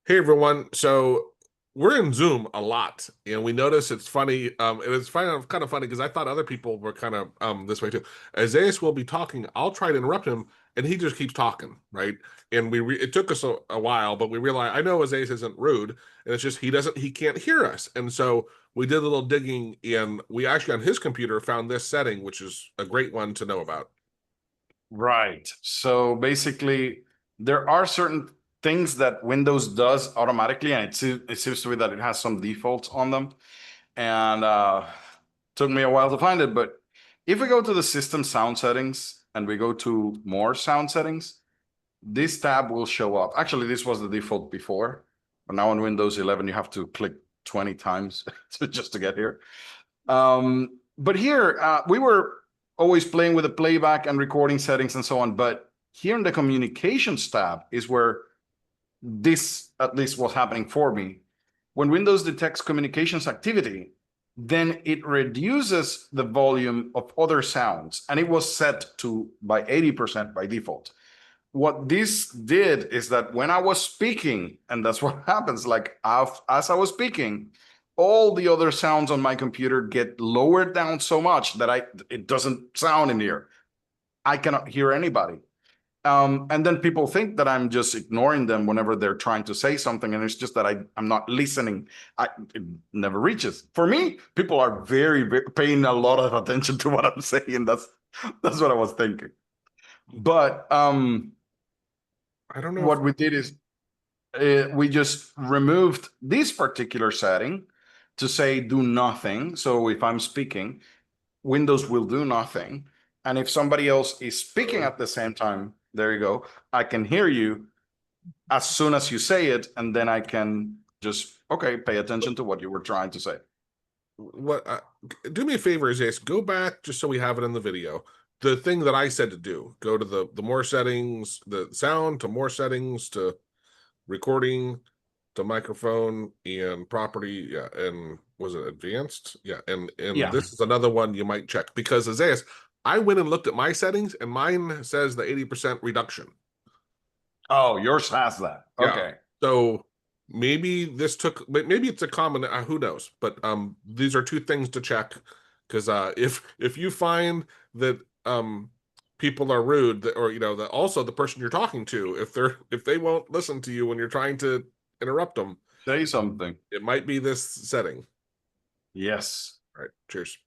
Hey everyone. So we're in Zoom a lot, and we notice it's funny. And it's kind of funny because I thought other people were kind of this way too. Isaias will be talking. I'll try to interrupt him, and he just keeps talking, right? And it took us a while, but we realized I know Isaias isn't rude, and it's just he can't hear us, and so we did a little digging, and we actually on his computer found this setting, which is a great one to know about. Right. So basically, there are certain things that Windows does automatically, and it seems to be that it has some defaults on them. And took me a while to find it, but if we go to the system sound settings and we go to more sound settings, this tab will show up. Actually, this was the default before, but now on Windows 11, you have to click 20 times just to get here. But here, we were always playing with the playback and recording settings and so on. But here in the communications tab is where this at least was happening for me. When Windows detects communications activity, then it reduces the volume of other sounds, and it was set to by 80% by default. What this did is that when I was speaking, and that's what happens, like as I was speaking, all the other sounds on my computer get lowered down so much that it doesn't sound in here. I cannot hear anybody. And then people think that I'm just ignoring them whenever they're trying to say something, and it's just that I'm not listening. It never reaches. For me, people are very paying a lot of attention to what I'm saying. That's what I was thinking. But I don't know if what we did is we just removed this particular setting to say do nothing. So if I'm speaking, Windows will do nothing. And if somebody else is speaking so. at the same time, there you go. I can hear you as soon as you say it, and then I can just, okay, pay attention to what you were trying to say. What do me a favor, is this go back just so we have it in the video, the thing that I said to do, go to the more settings, the sound, to more settings, to recording, to microphone and property. Yeah, and was it advanced? Yeah, and Yeah. this is another one you might check, because Isaiah, I went and looked at my settings and mine says the 80% reduction. Oh, yours has that. Yeah. Okay. So maybe this took, maybe it's a common, who knows? But these are two things to check, because if you find that people are rude, or that also the person you're talking to, if they won't listen to you when you're trying to interrupt them, Say something. it might be this setting. Yes. All right. Cheers.